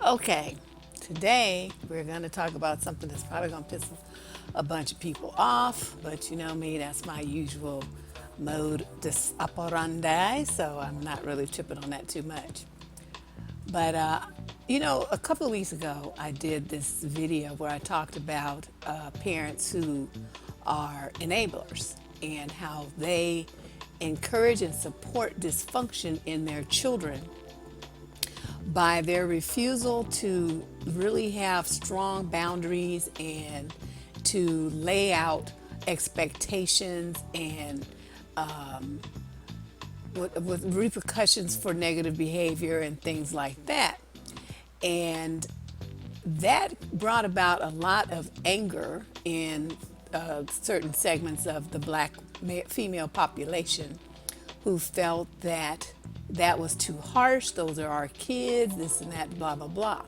Okay, today we're going to talk about something that's probably going to piss a bunch of people off, but you know me, that's my usual mode dis operandi, so I'm not really tripping on that too much. But, a couple of weeks ago, I did this video where I talked about parents who are enablers and how they encourage and support dysfunction in their children by their refusal to really have strong boundaries and to lay out expectations and with repercussions for negative behavior and things like that. And that brought about a lot of anger in certain segments of the black female population who felt that that was too harsh, those are our kids, this and that, blah, blah, blah.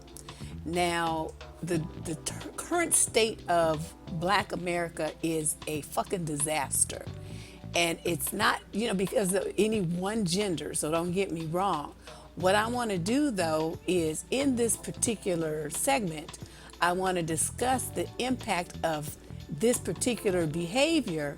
Now, the current state of black America is a fucking disaster. And it's not, because of any one gender, so don't get me wrong. What I want to do, though, is in this particular segment, I want to discuss the impact of this particular behavior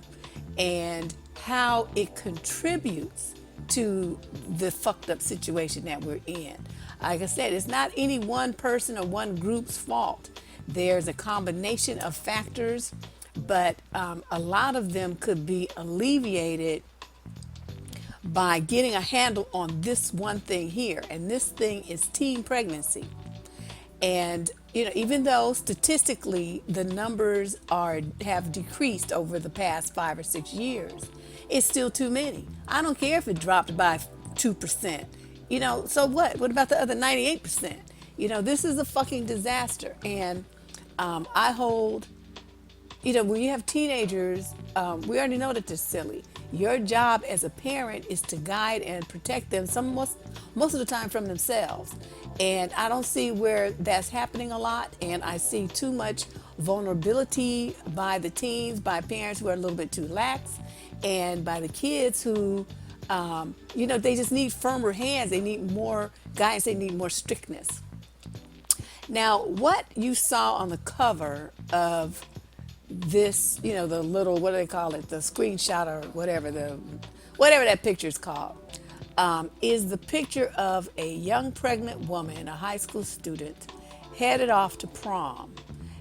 and how it contributes to the fucked up situation that we're in. Like I said, it's not any one person or one group's fault. There's a combination of factors, but a lot of them could be alleviated by getting a handle on this one thing here. And this thing is teen pregnancy. And even though statistically the numbers have decreased over the past 5 or 6 years, it's still too many. I don't care if it dropped by 2%. So what? What about the other 98%? This is a fucking disaster. And I hold, when you have teenagers, we already know that they're silly. Your job as a parent is to guide and protect them most of the time from themselves. And I don't see where that's happening a lot. And I see too much vulnerability by the teens, by parents who are a little bit too lax, and by the kids who, they just need firmer hands. They need more guidance. They need more strictness. Now, what you saw on the cover of this, the little, what do they call it? The screenshot or whatever that picture is called, is the picture of a young pregnant woman, a high school student, headed off to prom.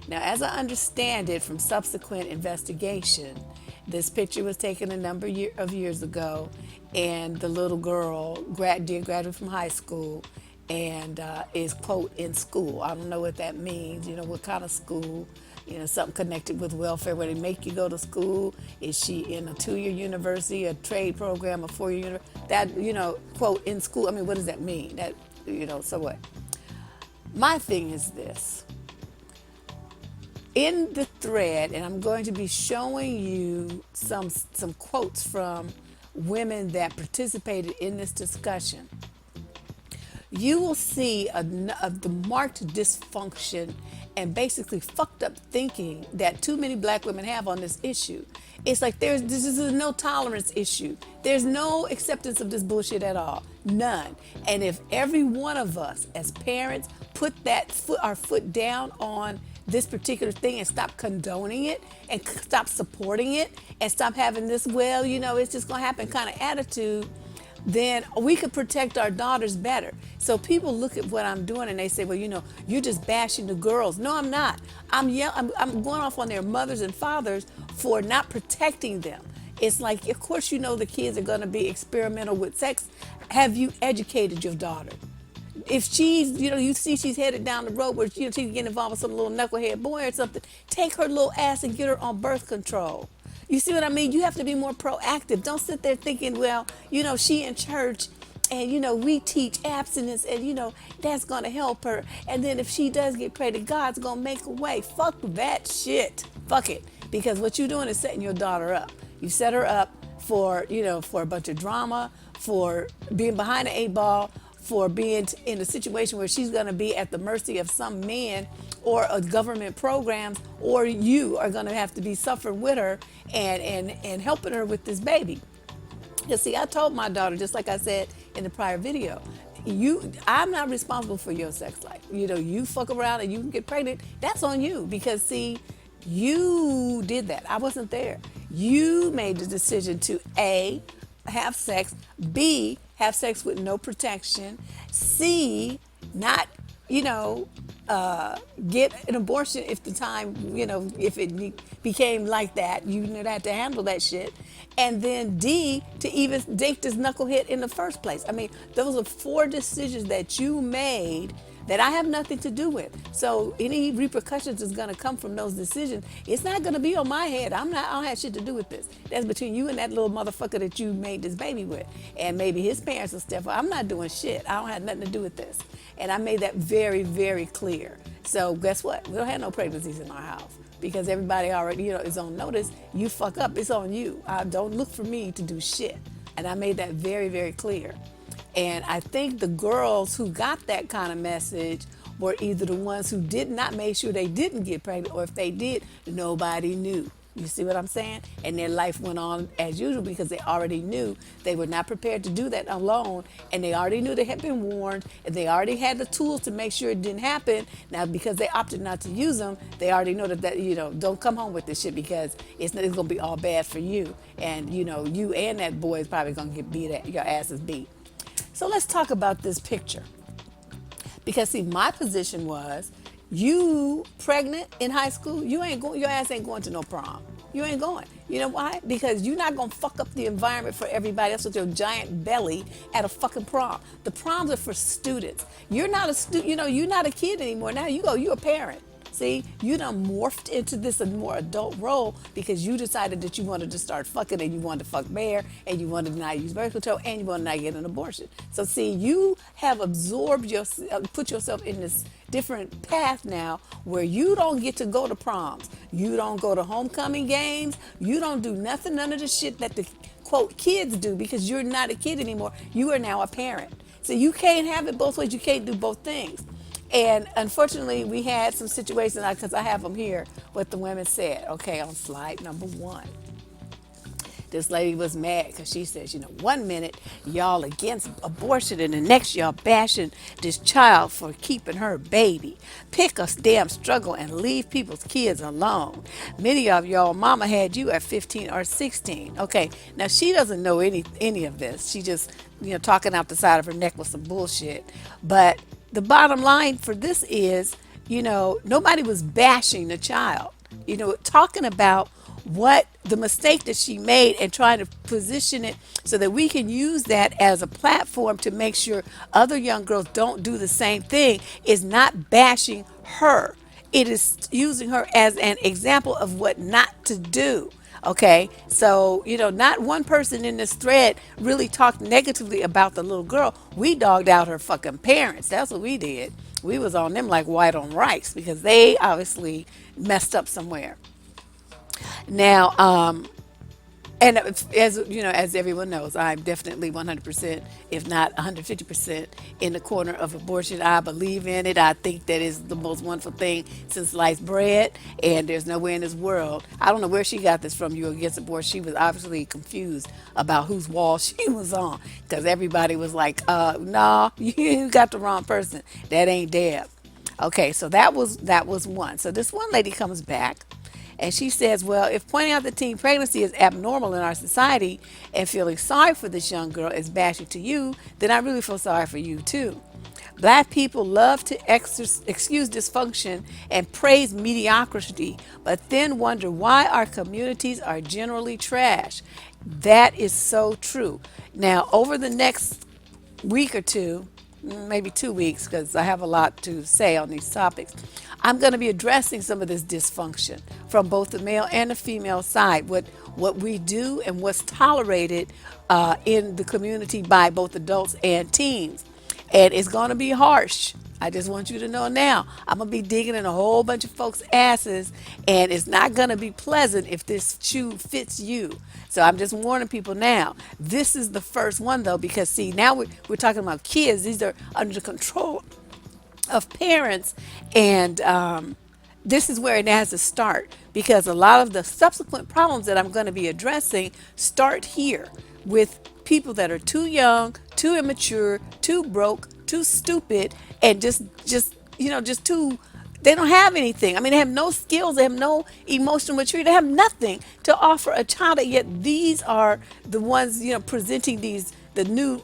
Now, as I understand it from subsequent investigation, this picture was taken a number of years ago, and the little girl did graduate from high school and is, quote, in school. I don't know what that means, what kind of school, something connected with welfare, where they make you go to school. Is she in a 2-year university, a trade program, a 4-year university? That, quote, in school, I mean, what does that mean? That, so what? My thing is this. In the thread, and I'm going to be showing you some quotes from women that participated in this discussion, you will see the marked dysfunction and basically fucked up thinking that too many black women have on this issue. It's like this is a no tolerance issue. There's no acceptance of this bullshit at all. None. And if every one of us as parents put our foot down on this particular thing and stop condoning it and stop supporting it and stop having this, it's just gonna happen kind of attitude, then we could protect our daughters better. So people look at what I'm doing and they say, well, you're just bashing the girls. No, I'm not. I'm going off on their mothers and fathers for not protecting them. It's like, of course, the kids are going to be experimental with sex. Have you educated your daughter? If she's, you see she's headed down the road where, she's getting involved with some little knucklehead boy or something, take her little ass and get her on birth control. You see what I mean? You have to be more proactive. Don't sit there thinking, well, she in church and, we teach abstinence and, that's going to help her. And then if she does get pregnant, God's going to make a way. Fuck that shit. Fuck it. Because what you're doing is setting your daughter up. You set her up for, for a bunch of drama, for being behind the 8 ball, for being in a situation where she's going to be at the mercy of some man or a government programs, or you are going to have to be suffering with her and helping her with this baby. You see, I told my daughter, just like I said in the prior video, I'm not responsible for your sex life. You fuck around and you can get pregnant. That's on you because see, you did that. I wasn't there. You made the decision to A, have sex, B, have sex with no protection, C, not, you know, get an abortion if the time, if it became like that, you had to handle that shit. And then D, to even date this knucklehead in the first place. I mean, those are four decisions that you made that I have nothing to do with. So any repercussions is gonna come from those decisions. It's not gonna be on my head. I don't have shit to do with this. That's between you and that little motherfucker that you made this baby with. And maybe his parents and stuff. I'm not doing shit. I don't have nothing to do with this. And I made that very, very clear. So guess what? We don't have no pregnancies in our house because everybody already, is on notice. You fuck up, it's on you. Don't look for me to do shit. And I made that very, very clear. And I think the girls who got that kind of message were either the ones who did not make sure they didn't get pregnant, or if they did, nobody knew. You see what I'm saying? And their life went on as usual because they already knew they were not prepared to do that alone. And they already knew they had been warned. And they already had the tools to make sure it didn't happen. Now, because they opted not to use them, they already know that don't come home with this shit because it's going to be all bad for you. And, you and that boy is probably going to get your asses beat. So let's talk about this picture. Because see, my position was, you pregnant in high school, your ass ain't going to no prom. You ain't going. You know why? Because you're not gonna fuck up the environment for everybody else with your giant belly at a fucking prom. The proms are for students. You're not a you're not a kid anymore. Now you're a parent. See, you done morphed into this more adult role because you decided that you wanted to start fucking and you wanted to fuck bear and you wanted to not use birth control and you wanted to not get an abortion. So see, you have absorbed put yourself in this different path now where you don't get to go to proms. You don't go to homecoming games. You don't do none of the shit that the quote kids do because you're not a kid anymore. You are now a parent. So you can't have it both ways. You can't do both things. And unfortunately, we had some situations, because I have them here, what the women said. Okay, on slide number 1. This lady was mad because she says, 1 minute y'all against abortion and the next y'all bashing this child for keeping her baby. Pick a damn struggle and leave people's kids alone. Many of y'all mama had you at 15 or 16. Okay, now she doesn't know any of this. She just, talking out the side of her neck with some bullshit. But the bottom line for this is, nobody was bashing the child, talking about what the mistake that she made and trying to position it so that we can use that as a platform to make sure other young girls don't do the same thing is not bashing her. It is using her as an example of what not to do. Okay, so not one person in this thread really talked negatively about the little girl. We dogged out her fucking parents. That's what we did. We was on them like white on rice because they obviously messed up somewhere. Now, and as everyone knows, I'm definitely 100%, if not 150%, in the corner of abortion. I believe in it. I think that is the most wonderful thing since sliced bread. And there's nowhere in this world. I don't know where she got this from. You against abortion? She was obviously confused about whose wall she was on, because everybody was like, "Nah, you got the wrong person. That ain't Deb." Okay, so that was one. So this one lady comes back. And she says, well, if pointing out that teen pregnancy is abnormal in our society and feeling sorry for this young girl is bashing to you, then I really feel sorry for you too. Black people love to excuse dysfunction and praise mediocrity, but then wonder why our communities are generally trash. That is so true. Now, over the next week or two, maybe 2 weeks, because I have a lot to say on these topics, I'm going to be addressing some of this dysfunction from both the male and the female side, what we do and what's tolerated in the community by both adults and teens. And it's going to be harsh. I just want you to know now, I'm going to be digging in a whole bunch of folks' asses, and it's not going to be pleasant if this shoe fits you. So I'm just warning people now. This is the first one, though, because, see, now we're talking about kids. These are under the control of parents, and this is where it has to start, because a lot of the subsequent problems that I'm going to be addressing start here with people that are too young, too immature, too broke, too stupid and just just too, they don't have anything. I mean, they have no skills, they have no emotional maturity, they have nothing to offer a child, and yet these are the ones, presenting the new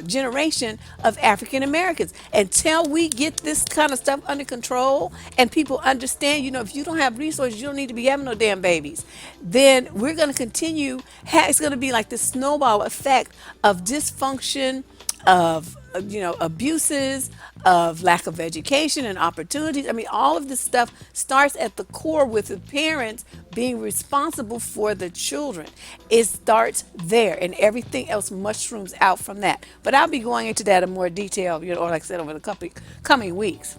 generation of African Americans. Until we get this kind of stuff under control and people understand, if you don't have resources, you don't need to be having no damn babies, then we're going to continue. It's going to be like this snowball effect of dysfunction, of abuses, of lack of education and opportunities. I mean, all of this stuff starts at the core with the parents being responsible for the children. It starts there, and everything else mushrooms out from that. But I'll be going into that in more detail, or like I said, over the coming weeks.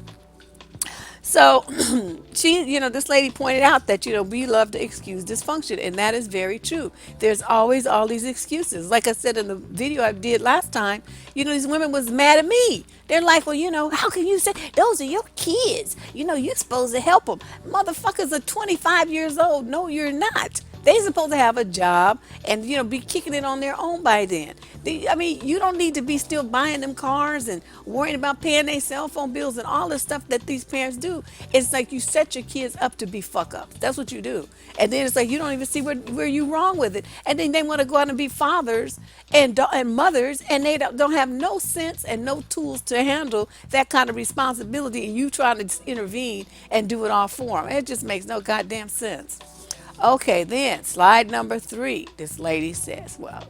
So this lady pointed out that, we love to excuse dysfunction, and that is very true. There's always all these excuses. Like I said in the video I did last time, these women was mad at me. They're like, well, how can you say those are your kids? You're supposed to help them. Motherfuckers are 25 years old. No, you're not. They supposed to have a job and be kicking it on their own by then. I mean, you don't need to be still buying them cars and worrying about paying their cell phone bills and all the stuff that these parents do. It's like you set your kids up to be fuck ups. That's what you do. And then it's like you don't even see where you wrong with it. And then they want to go out and be fathers and mothers, and they don't have no sense and no tools to handle that kind of responsibility. And you trying to intervene and do it all for them. It just makes no goddamn sense. Okay, then slide number 3. This lady says, well,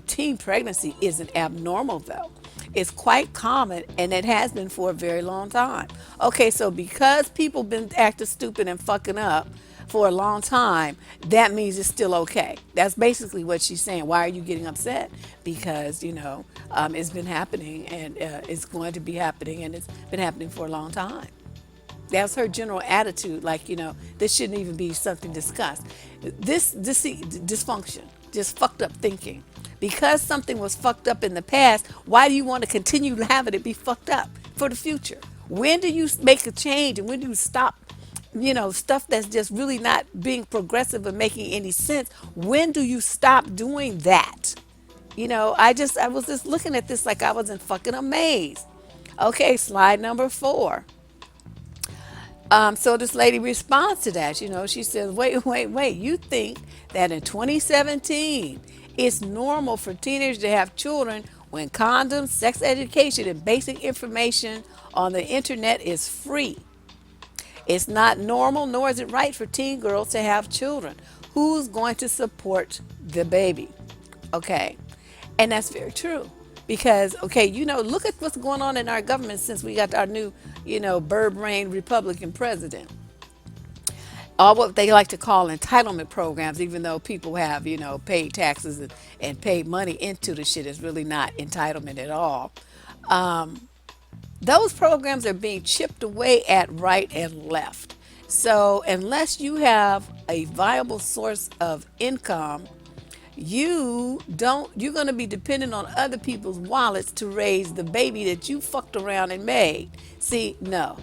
teen pregnancy isn't abnormal though. It's quite common, and it has been for a very long time. Okay, so because people been acting stupid and fucking up for a long time, that means it's still okay. That's basically what she's saying. Why are you getting upset? Because, it's been happening, and it's going to be happening, and it's been happening for a long time. That's her general attitude. Like, this shouldn't even be something discussed. This dysfunction, just fucked up thinking. Because something was fucked up in the past, why do you want to continue having it be fucked up for the future? When do you make a change, and when do you stop, stuff that's just really not being progressive and making any sense? When do you stop doing that? I was just looking at this like I was in fucking amaze. Okay, slide number 4. So this lady responds to that. She says, wait. You think that in 2017, it's normal for teenagers to have children when condoms, sex education, and basic information on the internet is free. It's not normal, nor is it right for teen girls to have children. Who's going to support the baby? Okay. And that's very true. Because, okay, look at what's going on in our government since we got our new, bird brain Republican president. All what they like to call entitlement programs, even though people have, paid taxes and paid money into the shit, is really not entitlement at all. Those programs are being chipped away at right and left. So unless you have a viable source of income, you're going to be dependent on other people's wallets to raise the baby that you fucked around and made. See, no.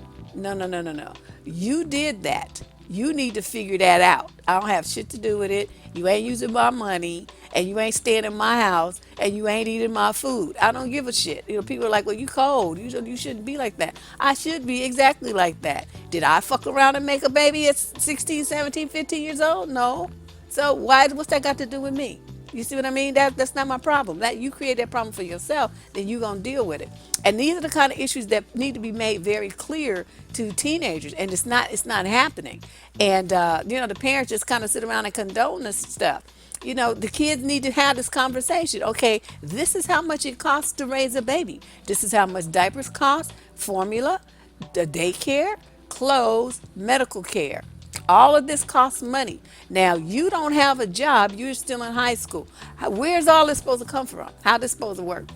You did that. You need to figure that out. I don't have shit to do with it. You ain't using my money, and you ain't staying in my house, and you ain't eating my food. I don't give a shit. People are like, well, you cold. You shouldn't be like that. I should be exactly like that. Did I fuck around and make a baby at 16, 17, 15 years old? No. So what's that got to do with me? You see what I mean? That's not my problem. That you create that problem for yourself, then you're gonna deal with it. And these are the kind of issues that need to be made very clear to teenagers, and it's not happening. And the parents just kind of sit around and condone this stuff. The kids need to have this conversation. Okay, this is how much it costs to raise a baby. This is how much diapers cost, formula, the daycare, clothes, medical care. All of this costs money. Now, you don't have a job. You're still in high school. Where's all this supposed to come from? How this supposed to work?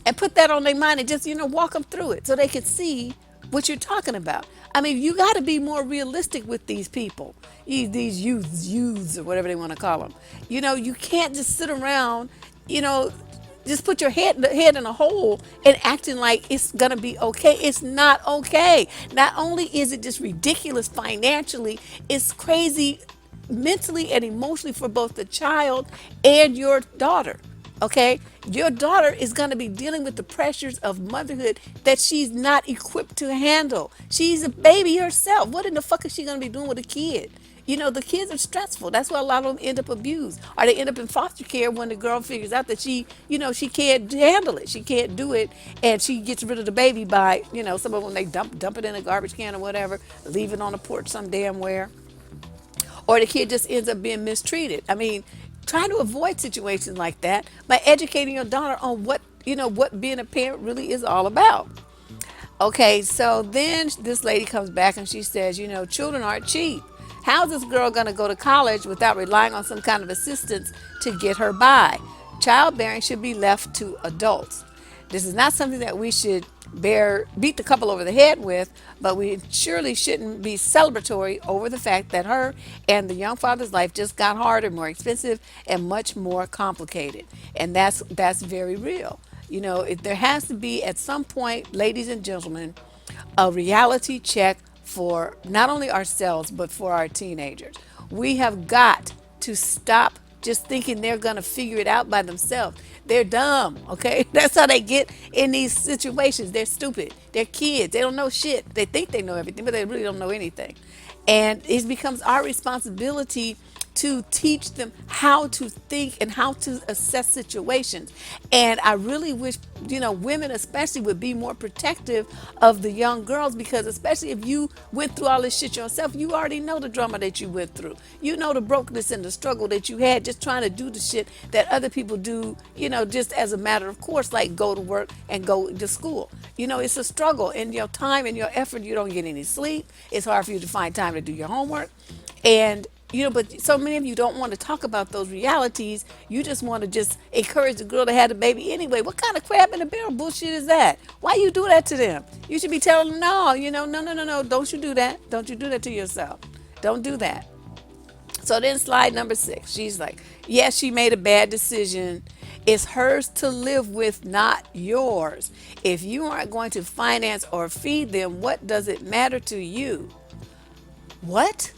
And put that on their mind and just, walk them through it so they can see what you're talking about. I mean, you got to be more realistic with these people, these youths, or whatever they want to call them. You can't just sit around, just put your head in a hole and acting like it's gonna be okay. It's not okay. Not only is it just ridiculous financially, it's crazy mentally and emotionally for both the child and your daughter. Okay, your daughter is going to be dealing with the pressures of motherhood that she's not equipped to handle. She's a baby herself. What in the fuck is she going to be doing with a kid? You know, the kids are stressful. That's why a lot of them end up abused, or they end up in foster care when the girl figures out that she, she can't handle it. She can't do it, and she gets rid of the baby by, some of them they dump it in a garbage can or whatever, leave it on the porch some damn where, or the kid just ends up being mistreated. I mean, try to avoid situations like that by educating your daughter on what being a parent really is all about. Okay, so then this lady comes back and she says, children aren't cheap. How's this girl going to go to college without relying on some kind of assistance to get her by? Childbearing should be left to adults. This is not something that we should beat the couple over the head with, but we surely shouldn't be celebratory over the fact that her and the young father's life just got harder, more expensive, and much more complicated. And that's very real. There has to be at some point, ladies and gentlemen, a reality check for not only ourselves but for our teenagers. We have got to stop just thinking they're going to figure it out by themselves. They're dumb, okay? That's how they get in these situations. They're stupid. They're kids. They don't know shit. They think they know everything, but they really don't know anything. And it becomes our responsibility to teach them how to think and how to assess situations. And I really wish, women especially would be more protective of the young girls, because especially if you went through all this shit yourself, you already know the drama that you went through. You know the brokenness and the struggle that you had just trying to do the shit that other people do, just as a matter of course, like go to work and go to school. It's a struggle, and your time and your effort, you don't get any sleep. It's hard for you to find time to do your homework. And but so many of you don't want to talk about those realities. You just want to just encourage the girl to have the baby anyway. What kind of crab in the barrel bullshit is that? Why you do that to them? You should be telling them, no, no, no, no, no. Don't you do that. Don't you do that to yourself. Don't do that. So then slide number 6. She's like, yes, she made a bad decision. It's hers to live with, not yours. If you aren't going to finance or feed them, what does it matter to you? What?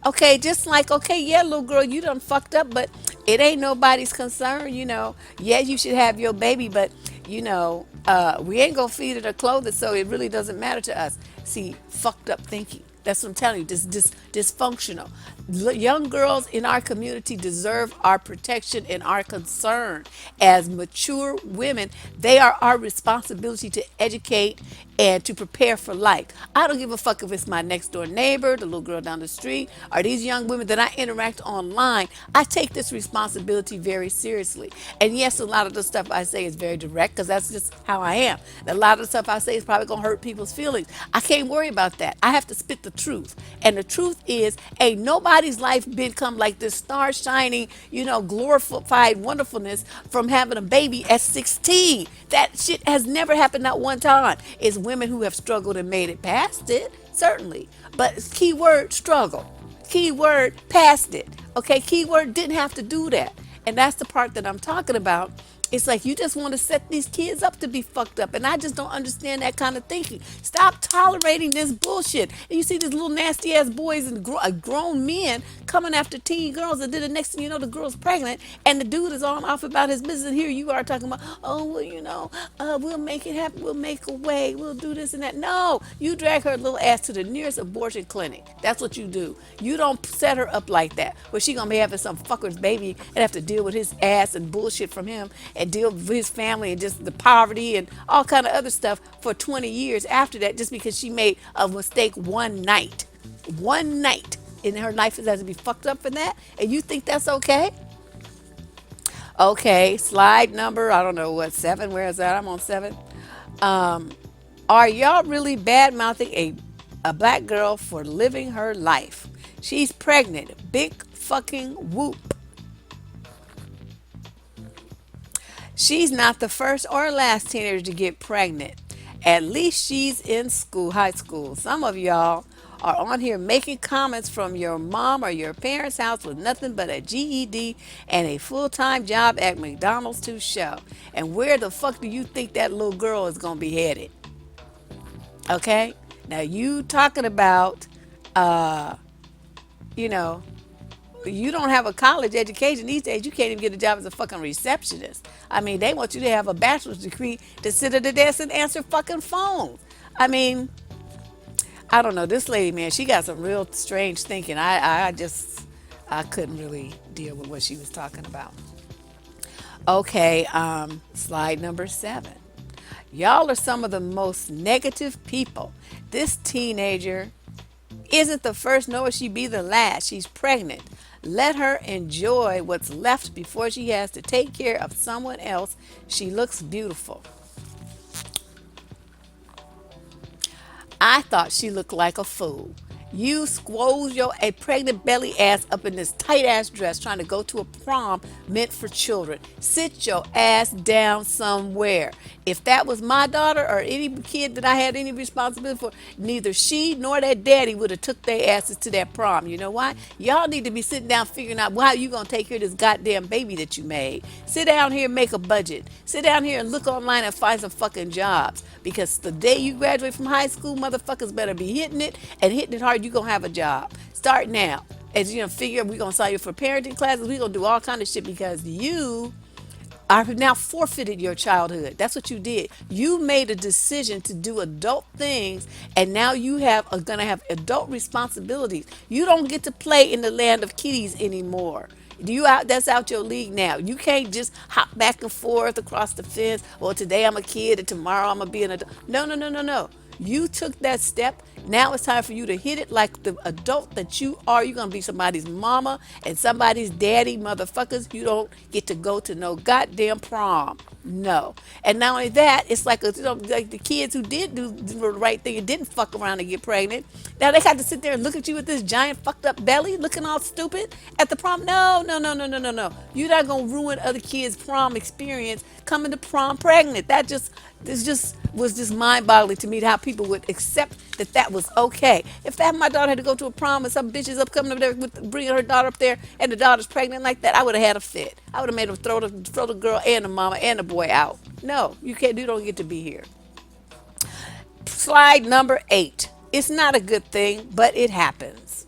Okay, just like, okay, yeah, little girl, you done fucked up, but it ain't nobody's concern. Yeah, you should have your baby, but we ain't gonna feed it or clothe it, so it really doesn't matter to us. See, fucked up thinking. That's what I'm telling you. This dysfunctional. Young girls in our community deserve our protection and our concern. As mature women, they are our responsibility to educate and to prepare for life. I don't give a fuck if it's my next door neighbor, the little girl down the street, or these young women that I interact online. I take this responsibility very seriously. And yes, a lot of the stuff I say is very direct, because that's just how I am. A lot of the stuff I say is probably gonna hurt people's feelings. I can't worry about that. I have to spit the truth. And the truth is, ain't nobody's life become like this star shining, glorified wonderfulness from having a baby at 16. That shit has never happened not one time. It's women who have struggled and made it past it, certainly. But keyword struggle. Keyword past it. Okay, keyword didn't have to do that. And that's the part that I'm talking about. It's like you just want to set these kids up to be fucked up. And I just don't understand that kind of thinking. Stop tolerating this bullshit. And you see these little nasty ass boys and grown men coming after teen girls. And then the next thing you know, the girl's pregnant. And the dude is on off about his business. And here you are talking about, oh, well, we'll make it happen. We'll make a way. We'll do this and that. No, you drag her little ass to the nearest abortion clinic. That's what you do. You don't set her up like that, where she gonna be having some fucker's baby and have to deal with his ass and bullshit from him, and deal with his family and just the poverty and all kind of other stuff for 20 years after that, just because she made a mistake one night. One night in her life has to be fucked up for that, and you think that's okay? Okay, slide number, I don't know what, 7. Where is that? I'm on 7. Are y'all really bad mouthing a black girl for living her life? She's pregnant. Big fucking whoop. She's not the first or last teenager to get pregnant. At least she's in school, high school. Some of y'all are on here making comments from your mom or your parents' house with nothing but a GED and a full-time job at McDonald's to show. And where the fuck do you think that little girl is going to be headed? Okay? Now you talking about, you know, You don't have a college education these days. You can't even get a job as a fucking receptionist. I mean, they want you to have a bachelor's degree to sit at the desk and answer fucking phones. I mean, I don't know. This lady, man, she got some real strange thinking. I couldn't really deal with what she was talking about. Okay, slide number 7. Y'all are some of the most negative people. This teenager isn't the first, nor will she be the last. She's pregnant. Let her enjoy what's left before she has to take care of someone else. She looks beautiful. I thought she looked like a fool. You squoze your a pregnant belly ass up in this tight ass dress trying to go to a prom meant for children. Sit your ass down somewhere. If that was my daughter or any kid that I had any responsibility for, neither she nor that daddy would have took their asses to that prom. You know why? Y'all need to be sitting down figuring out how you gonna take care of this goddamn baby that you made. Sit down here and make a budget. Sit down here and look online and find some fucking jobs. Because the day you graduate from high school, motherfuckers better be hitting it and hitting it hard. You gonna have a job. Start now. As you know, figure we gonna sign you for parenting classes. We gonna do all kind of shit because you are now forfeited your childhood. That's what you did. You made a decision to do adult things, and now you are gonna have adult responsibilities. You don't get to play in the land of kiddies anymore. You out that's out your league now. You can't just hop back and forth across the fence. Well, today I'm a kid and tomorrow I'm gonna be an adult. No, no, no, no, no. You took that step. Now it's time for you to hit it like the adult that you are. You're gonna be somebody's mama and somebody's daddy, motherfuckers. You don't get to go to no goddamn prom. No. And not only that, it's like like the kids who did do the right thing and didn't fuck around and get pregnant. Now they got to sit there and look at you with this giant fucked up belly, looking all stupid at the prom. No, no, no, no, no, no, no. You're not gonna ruin other kids' prom experience coming to prom pregnant. This just was just mind-boggling to me how people would accept that that was okay. If that my daughter had to go to a prom and some bitches up coming up there with bringing her daughter up there and the daughter's pregnant like that, I would have had a fit. I would have made her throw the girl and the mama and the boy out. No, you can't. You don't get to be here. Slide number 8. It's not a good thing, but it happens.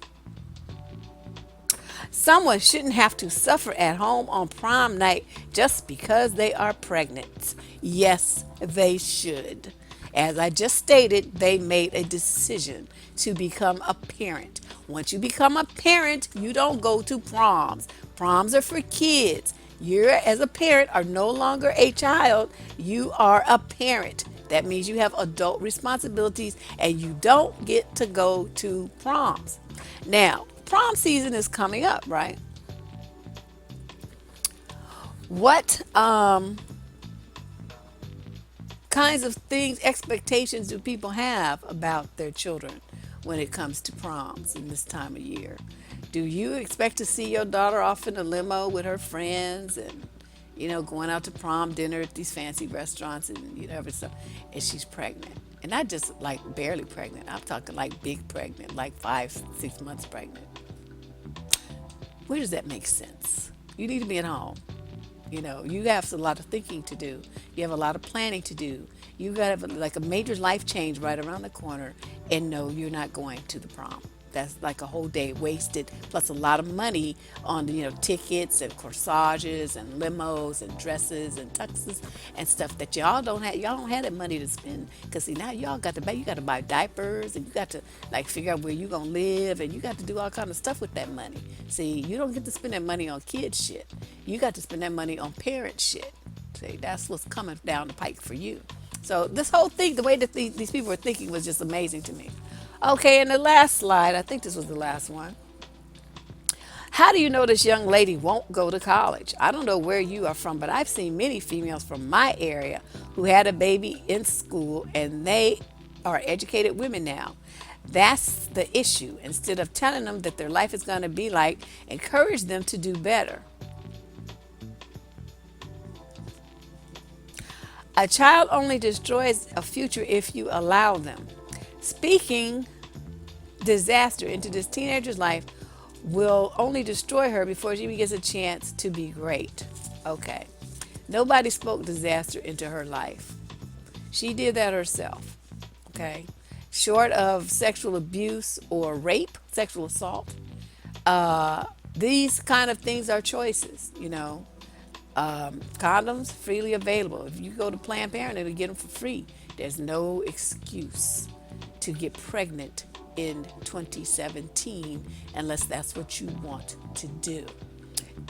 Someone shouldn't have to suffer at home on prom night just because they are pregnant. Yes, they should. As I just stated, they made a decision to become a parent. Once you become a parent, you don't go to proms. Proms are for kids. You, as a parent, are no longer a child. You are a parent. That means you have adult responsibilities and you don't get to go to proms. Now, prom season is coming up, right? What kinds of things, expectations do people have about their children when it comes to proms in this time of year? Do you expect to see your daughter off in a limo with her friends and, going out to prom dinner at these fancy restaurants and, every stuff, and she's pregnant? And not just like barely pregnant. I'm talking like big pregnant, like 5, 6 months pregnant. Where does that make sense? You need to be at home. You have a lot of thinking to do. You have a lot of planning to do. You got to have like a major life change right around the corner. And no, you're not going to the prom. That's like a whole day wasted, plus a lot of money on tickets and corsages and limos and dresses and tuxes and stuff that y'all don't have. Y'all don't have that money to spend because see now y'all got to buy. You got to buy diapers and you got to like figure out where you gonna live and you got to do all kind of stuff with that money. See, you don't get to spend that money on kid shit. You got to spend that money on parent shit. See, that's what's coming down the pike for you. So this whole thing, the way that these people were thinking was just amazing to me. Okay, and the last slide, I think this was the last one. How do you know this young lady won't go to college? I don't know where you are from, but I've seen many females from my area who had a baby in school and they are educated women now. That's the issue. Instead of telling them that their life is going to be like, encourage them to do better. A child only destroys a future if you allow them. Speaking disaster into this teenager's life will only destroy her before she even gets a chance to be great. Okay. Nobody spoke disaster into her life. She did that herself. Okay. Short of sexual abuse or rape, sexual assault, These kind of things are choices, condoms freely available. If you go to Planned Parenthood and get them for free, there's no excuse to get pregnant in 2017 unless that's what you want to do.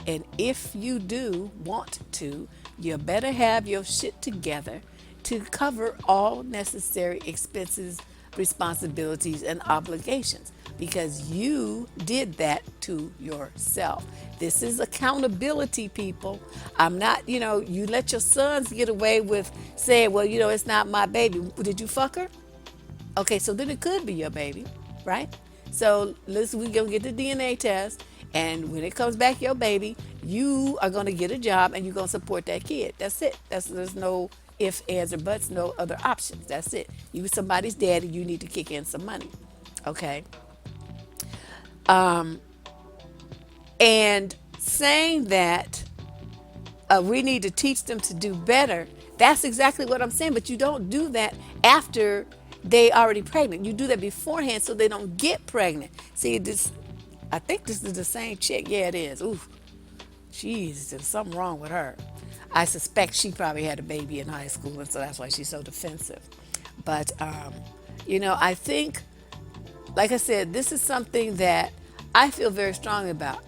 And if you do want to, you better have your shit together to cover all necessary expenses, responsibilities, and obligations because you did that to yourself. This is accountability, people. I'm not, you let your sons get away with saying, well, it's not my baby. Did you fuck her? Okay, so then it could be your baby, right? So we gonna get the DNA test, and when it comes back your baby, you are gonna get a job and you're gonna support that kid. That's it. There's no ifs, ands, or buts, no other options. That's it. You somebody's daddy, you need to kick in some money. Okay. And saying that we need to teach them to do better. That's exactly what I'm saying. But you don't do that after they already pregnant. You do that beforehand so they don't get pregnant. See this? I think this is the same chick. Yeah, it is. Ooh, jeez, there's something wrong with her. I suspect she probably had a baby in high school, and so that's why she's so defensive. But I think, like I said, this is something that I feel very strongly about.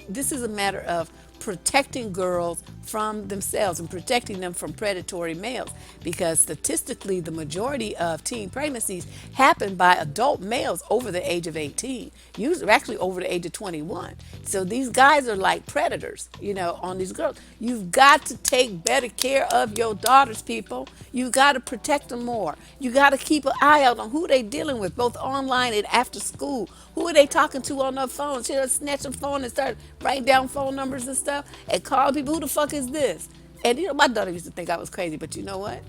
This is a matter of protecting girls from themselves and protecting them from predatory males because statistically the majority of teen pregnancies happen by adult males over the age of 18, usually actually over the age of 21. So these guys are like predators, on these girls. You've got to take better care of your daughters, people. You got to protect them more. You got to keep an eye out on who they dealing with, both online and after school. Who are they talking to on their phone? She'll snatch a phone and start writing down phone numbers and stuff and call people. Who the fuck is this? And my daughter used to think I was crazy, but you know what?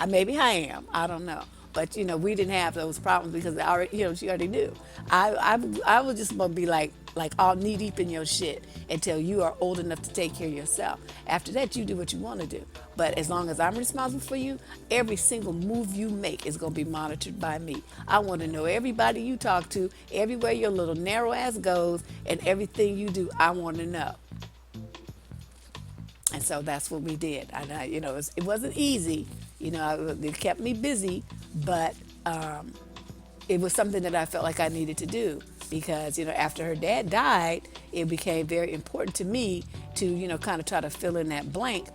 Maybe I am. I don't know. But we didn't have those problems because I already, she already knew. I was just gonna be like all knee deep in your shit until you are old enough to take care of yourself. After that, you do what you want to do. But as long as I'm responsible for you, every single move you make is gonna be monitored by me. I want to know everybody you talk to, everywhere your little narrow ass goes, and everything you do. I want to know. And so that's what we did. And it wasn't easy. It kept me busy, but it was something that I felt like I needed to do because, after her dad died, it became very important to me to, kind of try to fill in that blank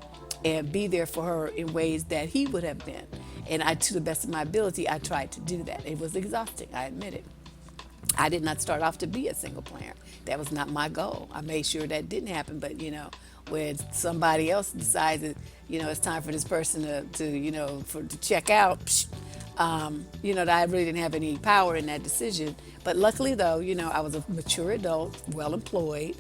and be there for her in ways that he would have been. And to the best of my ability, I tried to do that. It was exhausting, I admit it. I did not start off to be a single parent. That was not my goal. I made sure that didn't happen. But when somebody else decides that it's time for this person to check out, that I really didn't have any power in that decision. But luckily, though, I was a mature adult, well employed,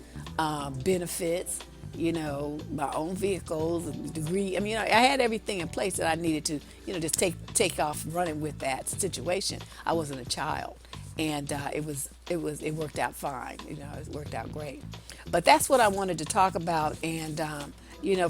benefits, my own vehicles, degree. I mean, I had everything in place that I needed to, just take off running with that situation. I wasn't a child. And it worked out fine. It worked out great. But that's what I wanted to talk about. And,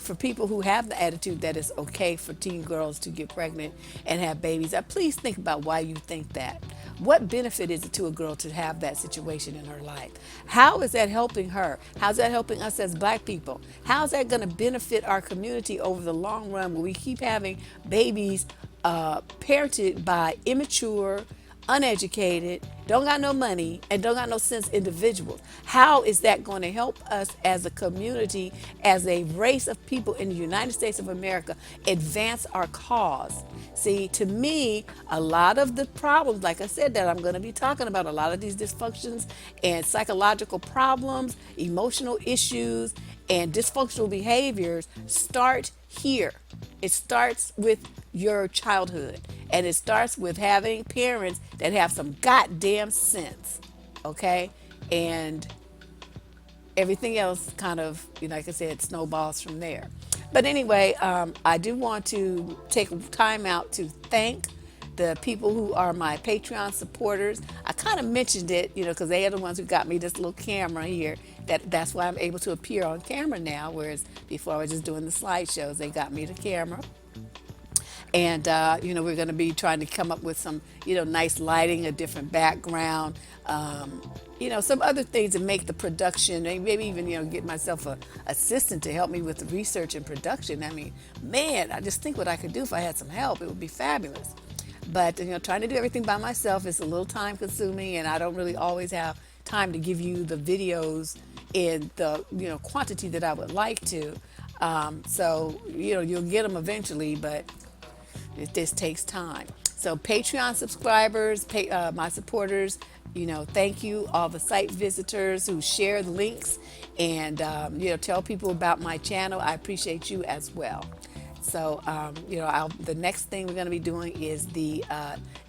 for people who have the attitude that it's okay for teen girls to get pregnant and have babies, please think about why you think that. What benefit is it to a girl to have that situation in her life? How is that helping her? How's that helping us as black people? How's that going to benefit our community over the long run when we keep having babies parented by immature, uneducated, don't got no money, and don't got no sense individuals? How is that going to help us as a community, as a race of people in the United States of America, advance our cause? See, to me, a lot of the problems, like I said, that I'm going to be talking about, a lot of these dysfunctions and psychological problems, emotional issues, and dysfunctional behaviors start here. It starts with your childhood, and it starts with having parents that have some goddamn sense, okay? And everything else kind of, like I said, snowballs from there. But anyway, I do want to take time out to thank the people who are my Patreon supporters. I kind of mentioned it, because they are the ones who got me this little camera here. That's why I'm able to appear on camera now, whereas before I was just doing the slideshows. They got me the camera. And we're going to be trying to come up with some nice lighting, a different background, some other things to make the production, and maybe even get myself a assistant to help me with the research and production. I mean, man, I just think what I could do if I had some help, it would be fabulous. But trying to do everything by myself is a little time consuming, and I don't really always have time to give you the videos in the quantity that I would like to. So you'll get them eventually, but this takes time. So Patreon subscribers, my supporters, thank you. All the site visitors who share the links and tell people about my channel. I appreciate you as well. So, the next thing we're going to be doing is the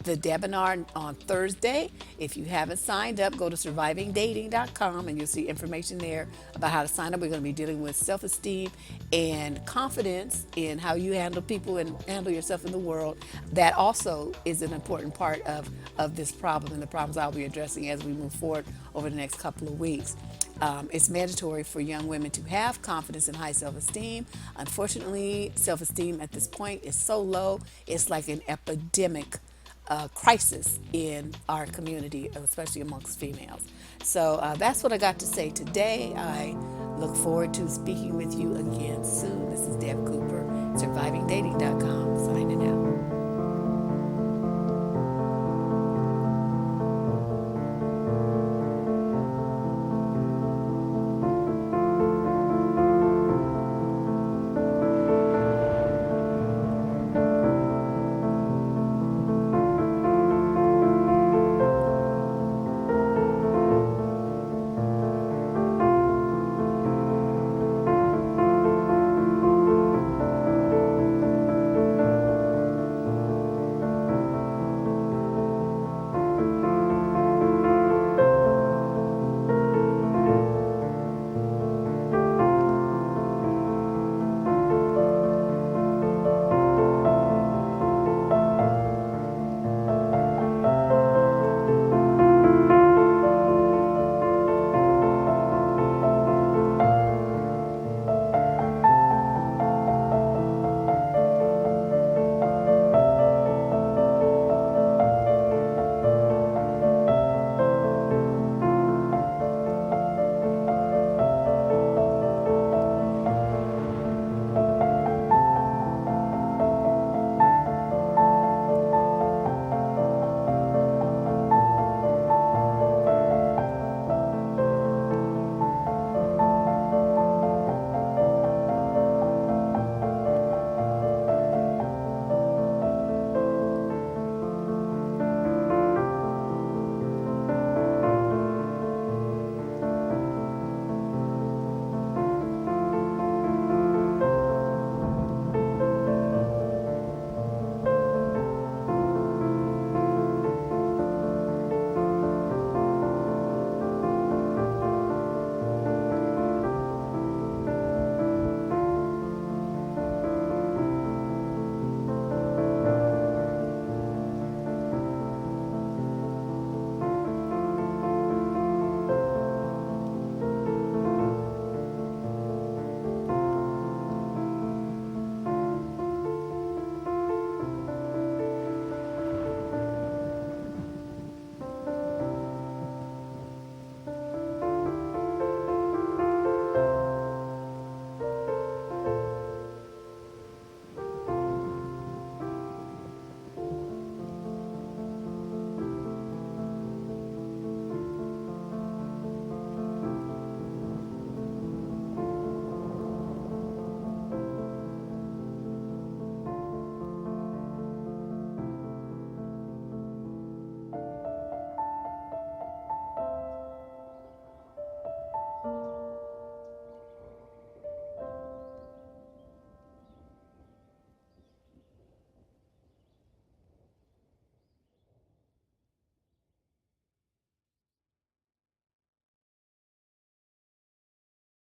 webinar on Thursday. If you haven't signed up, go to survivingdating.com and you'll see information there about how to sign up. We're going to be dealing with self-esteem and confidence in how you handle people and handle yourself in the world. That also is an important part of this problem and the problems I'll be addressing as we move forward over the next couple of weeks. It's mandatory for young women to have confidence and high self-esteem. Unfortunately, self-esteem at this point is so low, it's like an epidemic crisis in our community, especially amongst females. So that's what I got to say today. I look forward to speaking with you again soon. This is Deb Cooper, survivingdating.com.